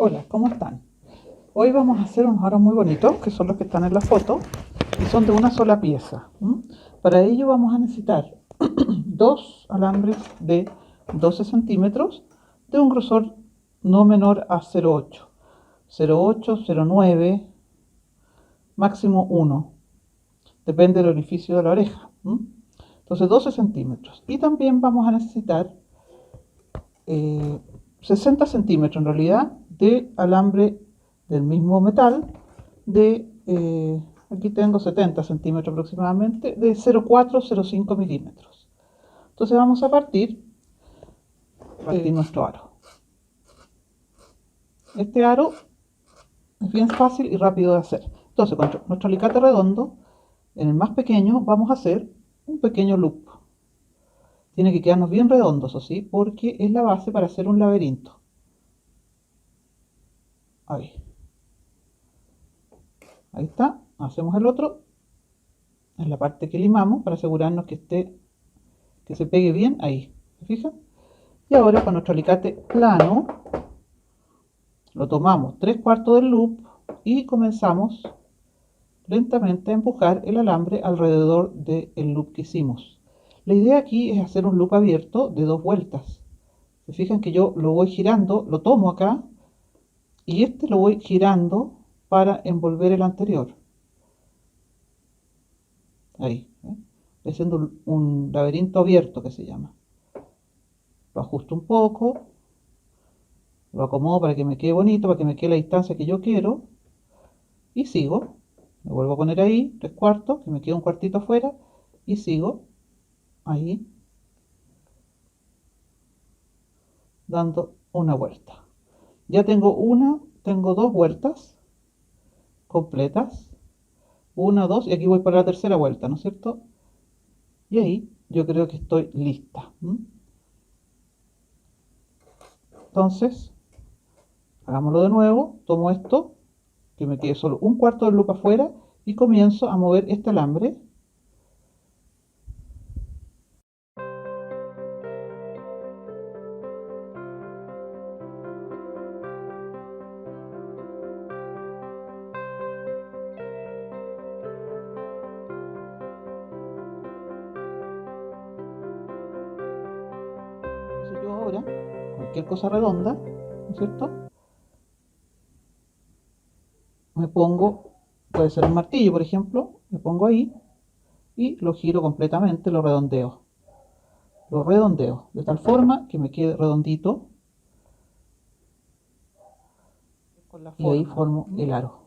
Hola, ¿cómo están? Hoy vamos a hacer unos aros muy bonitos, que son los que están en la foto, y son de una sola pieza. Para ello vamos a necesitar dos alambres de 12 centímetros de un grosor no menor a 0,8, 0,8, 0,9, máximo 1, depende del orificio de la oreja. Entonces 12 centímetros. Y también vamos a necesitar 60 centímetros en realidad de alambre del mismo metal aquí tengo 70 centímetros aproximadamente, de 0,4, 0,5 milímetros. Entonces vamos a partir nuestro aro. Este aro es bien fácil y rápido de hacer. Entonces con nuestro alicate redondo, en el más pequeño vamos a hacer un pequeño loop. Tiene que quedarnos bien redondos, ¿o sí? Porque es la base para hacer un laberinto. Ahí está. Hacemos el otro en la parte que limamos para asegurarnos que se pegue bien ahí. ¿Se fijan? Y ahora con nuestro alicate plano lo tomamos 3/4 del loop y comenzamos lentamente a empujar el alambre alrededor del loop que hicimos. La idea aquí es hacer un loop abierto de 2 vueltas. Se fijan que yo lo voy girando, lo tomo acá y este lo voy girando para envolver el anterior. Ahí, estoy haciendo un laberinto abierto que se llama. Lo ajusto un poco, lo acomodo para que me quede bonito, para que me quede la distancia que yo quiero y sigo. Me vuelvo a poner ahí 3/4, que me quede un cuartito afuera y sigo ahí dando una vuelta. Ya tengo dos vueltas completas, 1, 2 y aquí voy para la tercera vuelta, ¿no es cierto? Y ahí yo creo que estoy lista. Entonces hagámoslo de nuevo. Tomo esto, que me quede solo un cuarto del loop afuera, y comienzo a mover este alambre. Entonces yo ahora, cualquier cosa redonda, ¿no es cierto? Me pongo, puede ser un martillo por ejemplo, me pongo ahí y lo giro completamente, lo redondeo de tal forma que me quede redondito y ahí formo el aro.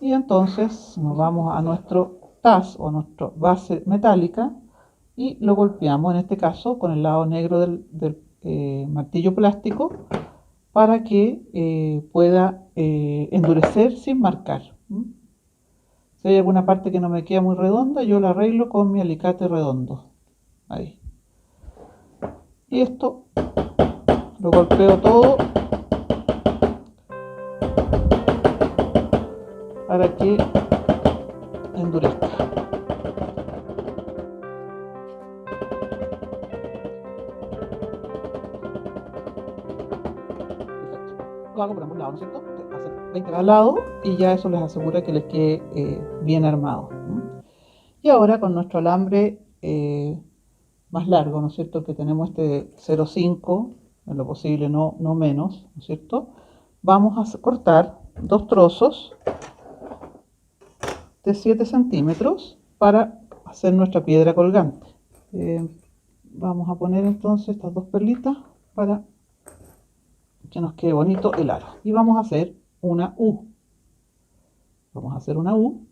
Y entonces nos vamos a nuestro TAS o nuestra base metálica y lo golpeamos, en este caso con el lado negro del martillo plástico, para que pueda endurecer sin marcar. Si hay alguna parte que no me queda muy redonda, yo la arreglo con mi alicate redondo. Ahí. Y esto lo golpeo todo para que endurezca. Lo hago por ambos lados, ¿no es cierto? Hacen 20 cada lado y ya eso les asegura que les quede bien armado. Y ahora con nuestro alambre más largo, ¿no es cierto? Que tenemos este 0,5, en lo posible no menos, ¿no es cierto? Vamos a cortar dos trozos de 7 centímetros para hacer nuestra piedra colgante. Vamos a poner entonces estas dos perlitas para que nos quede bonito el aro. Y vamos a hacer una U. Vamos a hacer una U.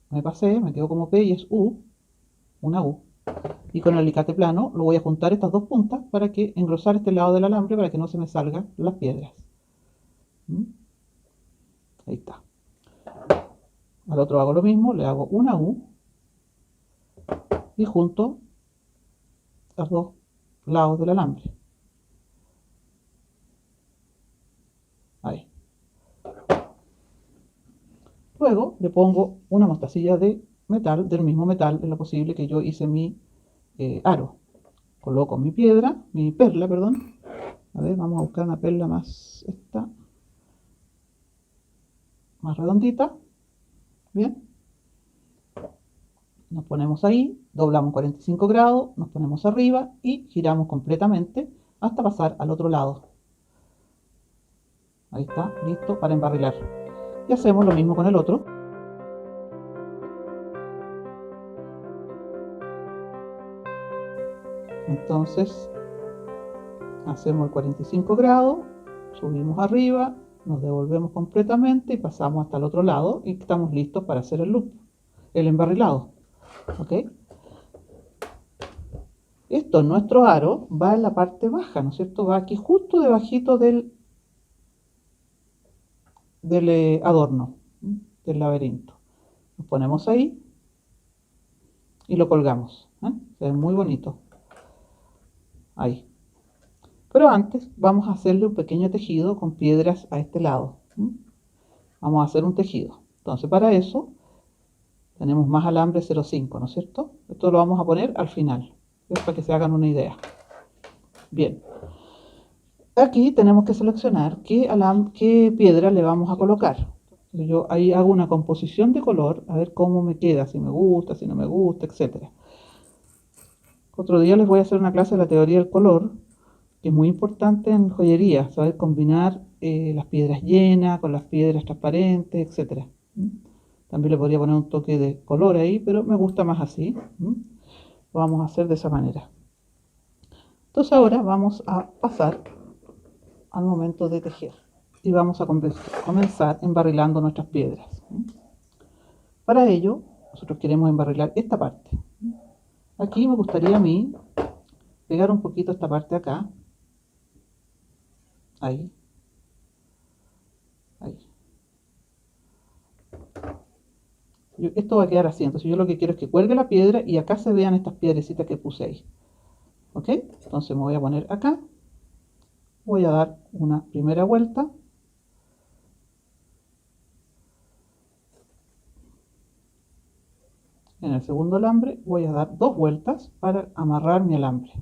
Me pasé, me quedo como P y es U. Una U. Y con el alicate plano lo voy a juntar estas dos puntas para que engrosar este lado del alambre para que no se me salgan las piedras. Ahí está. Al otro hago lo mismo, le hago una U y junto los dos lados del alambre. Ahí. Luego le pongo una mostacilla de metal, del mismo metal, en lo posible que yo hice mi aro. Coloco mi perla, A ver, vamos a buscar una perla más, esta, más redondita. Bien. Nos ponemos ahí, doblamos 45 grados, nos ponemos arriba y giramos completamente hasta pasar al otro lado. Ahí está, listo para embarrilar. Y hacemos lo mismo con el otro. Entonces, hacemos el 45 grados, subimos arriba, nos devolvemos completamente y pasamos hasta el otro lado y estamos listos para hacer el loop, el embarrilado. ¿Ok? Esto, nuestro aro, va en la parte baja, ¿no es cierto? Va aquí justo debajito del adorno, del laberinto. Nos ponemos ahí y lo colgamos. Se ve muy bonito. Ahí. Pero antes vamos a hacerle un pequeño tejido con piedras a este lado. Vamos a hacer un tejido. Entonces para eso tenemos más alambre 0,5, ¿no es cierto? Esto lo vamos a poner al final, para que se hagan una idea. Bien. Aquí tenemos que seleccionar qué piedra le vamos a colocar. Yo ahí hago una composición de color, a ver cómo me queda, si me gusta, si no me gusta, etc. Otro día les voy a hacer una clase de la teoría del color, que es muy importante en joyería, saber combinar las piedras llenas con las piedras transparentes, etc. También le podría poner un toque de color ahí, pero me gusta más así. Lo vamos a hacer de esa manera. Entonces ahora vamos a pasar al momento de tejer y vamos a comenzar embarrilando nuestras piedras. Para ello, nosotros queremos embarrilar esta parte. Aquí me gustaría a mí pegar un poquito esta parte acá. Ahí. Ahí. Esto va a quedar así, entonces yo lo que quiero es que cuelgue la piedra y acá se vean estas piedrecitas que puse ahí. ¿Ok? Entonces me voy a poner acá. Voy a dar una primera vuelta. En el segundo alambre voy a dar 2 vueltas para amarrar mi alambre.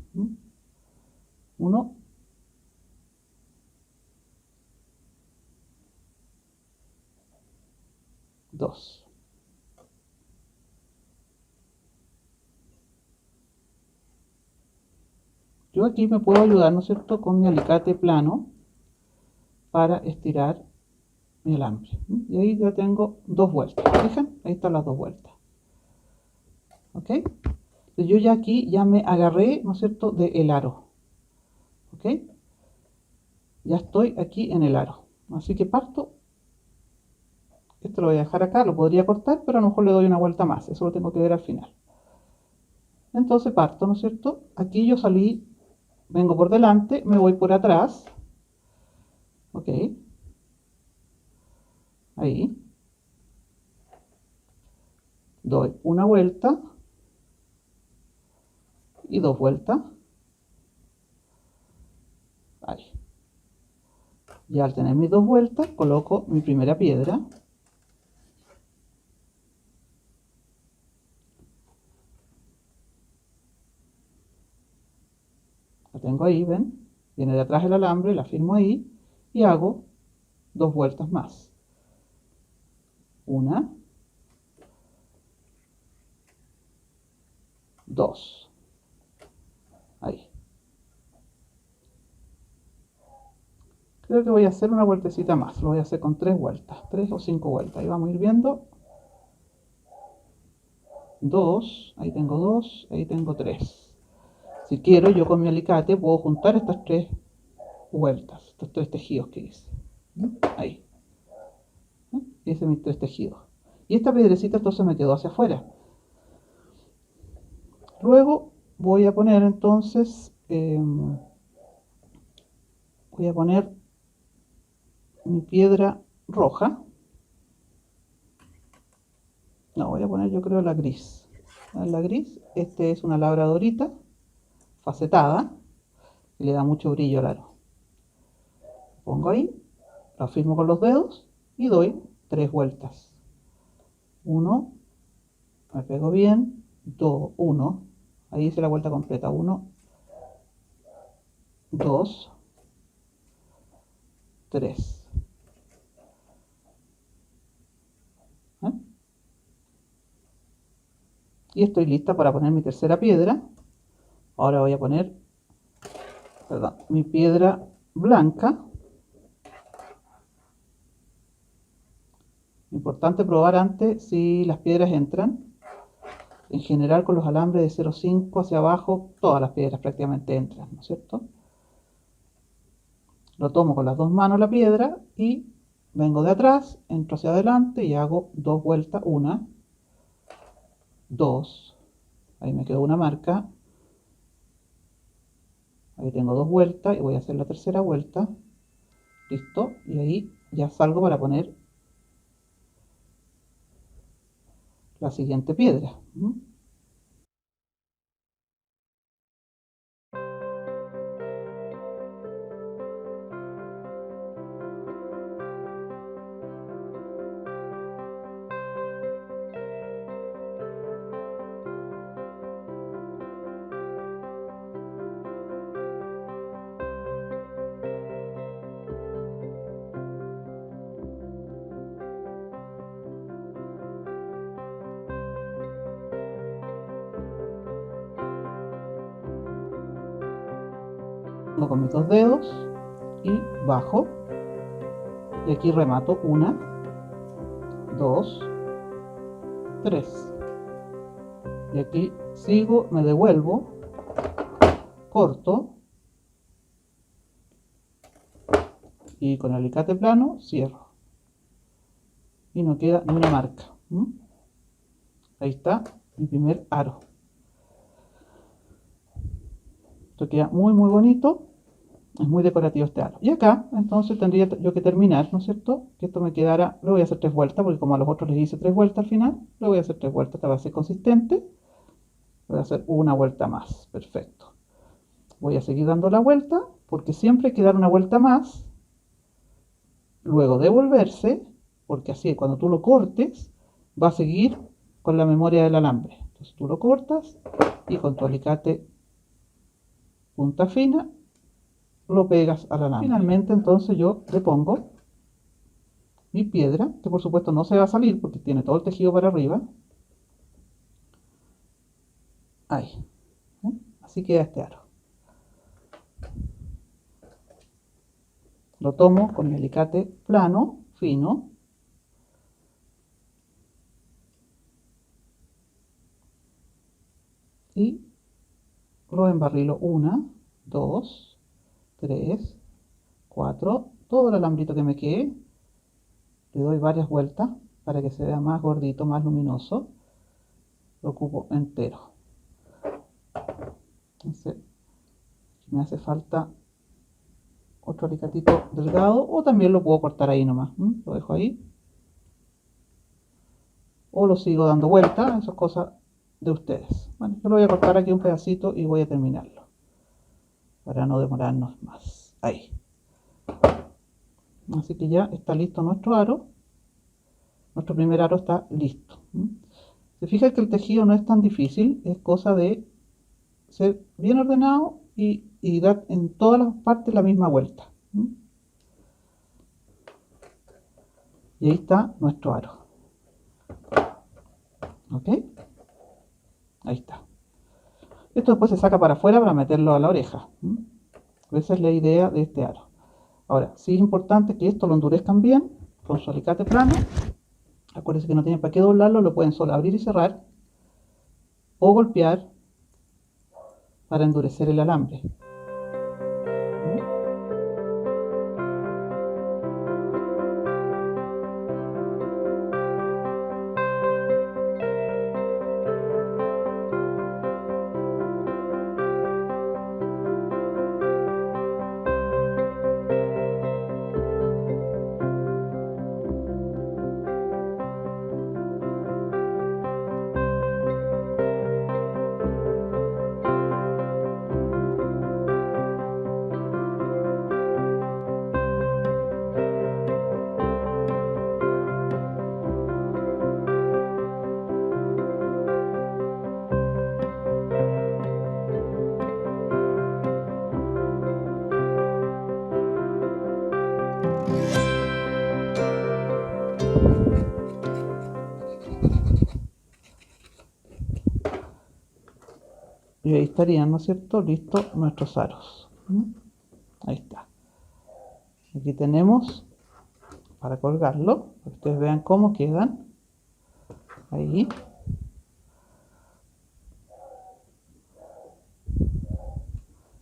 1, 2. Yo aquí me puedo ayudar, ¿no es cierto?, con mi alicate plano para estirar mi alambre. Y ahí ya tengo 2 vueltas. ¿Fijan? Ahí están las 2 vueltas. ¿Ok? Entonces yo ya aquí ya me agarré, ¿no es cierto?, del aro. ¿Ok? Ya estoy aquí en el aro. Así que parto. Esto lo voy a dejar acá, lo podría cortar, pero a lo mejor le doy una vuelta más. Eso lo tengo que ver al final. Entonces parto, ¿no es cierto? Aquí yo salí, vengo por delante, me voy por atrás. ¿Ok? Ahí. Doy una vuelta y 2 vueltas. Ahí. Y al tener mis 2 vueltas, coloco mi primera piedra. La tengo ahí, ¿ven? Viene de atrás el alambre, la firmo ahí y hago 2 vueltas más. Una, 2. Ahí. Creo que voy a hacer una vueltecita más. Lo voy a hacer con 3 vueltas. 3 o 5 vueltas. Ahí vamos a ir viendo. 2. Ahí tengo 2. Ahí tengo 3. Si quiero, yo con mi alicate puedo juntar estas 3 vueltas. Estos 3 tejidos que hice. Ahí. Hice mis 3 tejidos. Y esta piedrecita entonces me quedó hacia afuera. Luego voy a poner entonces... voy a poner mi piedra roja. No, voy a poner yo creo la gris. La gris, este es una labradorita facetada y le da mucho brillo al aro. Pongo ahí, lo firmo con los dedos y doy 3 vueltas. 1, me pego bien, 2, 1, ahí hice la vuelta completa, 1, 2, 3. ¿Eh? Y estoy lista para poner mi tercera piedra. Ahora voy a poner, perdón, mi piedra blanca. Importante probar antes si las piedras entran. En general con los alambres de 0,5 hacia abajo, todas las piedras prácticamente entran, ¿no es cierto? Lo tomo con las dos manos la piedra y vengo de atrás, entro hacia adelante y hago dos vueltas, una, dos, ahí me quedó una marca, ahí tengo dos vueltas y voy a hacer la tercera vuelta, listo, y ahí ya salgo para poner la siguiente piedra. Con mis dos dedos y bajo, y aquí remato, una, dos, tres, y aquí sigo, me devuelvo, corto y con el alicate plano cierro y no queda ni una marca. Ahí está mi primer aro. Esto queda muy bonito. Es muy decorativo este aro. Y acá, entonces, tendría yo que terminar, ¿no es cierto? Que esto me quedara, le voy a hacer 3 vueltas, porque como a los otros les hice 3 vueltas al final, le voy a hacer 3 vueltas, esta va a ser consistente. Voy a hacer una vuelta más, perfecto. Voy a seguir dando la vuelta, porque siempre hay que dar una vuelta más, luego devolverse, porque así cuando tú lo cortes, va a seguir con la memoria del alambre. Entonces tú lo cortas y con tu alicate punta fina lo pegas al alambre. Finalmente entonces yo le pongo mi piedra, que por supuesto no se va a salir porque tiene todo el tejido para arriba. Ahí. Así queda este aro. Lo tomo con mi alicate plano, fino. Y lo embarrilo 1, 2, 3, 4. Todo el alambrito que me quede. Le doy varias vueltas para que se vea más gordito, más luminoso. Lo ocupo entero. Entonces, me hace falta otro alicatito delgado, o también lo puedo cortar ahí nomás. Lo dejo ahí. O lo sigo dando vueltas, eso es cosa de ustedes. Bueno, yo lo voy a cortar aquí un pedacito y voy a terminarlo. Para no demorarnos más. Ahí. Así que ya está listo nuestro aro. Nuestro primer aro está listo. Se fijan que el tejido no es tan difícil, es cosa de ser bien ordenado y dar en todas las partes la misma vuelta. Y ahí está nuestro aro. ¿Ok? Ahí está. Esto después se saca para afuera para meterlo a la oreja. Esa es la idea de este aro. Ahora, sí es importante que esto lo endurezcan bien con su alicate plano. Acuérdense que no tienen para qué doblarlo, lo pueden solo abrir y cerrar o golpear para endurecer el alambre. Y ahí estarían, ¿no es cierto? Listos nuestros aros. Ahí está. Aquí tenemos para colgarlo, para que ustedes vean cómo quedan. Ahí.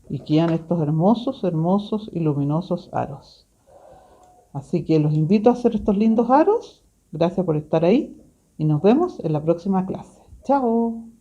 Y quedan estos hermosos, hermosos y luminosos aros. Así que los invito a hacer estos lindos aros. Gracias por estar ahí y nos vemos en la próxima clase. ¡Chao!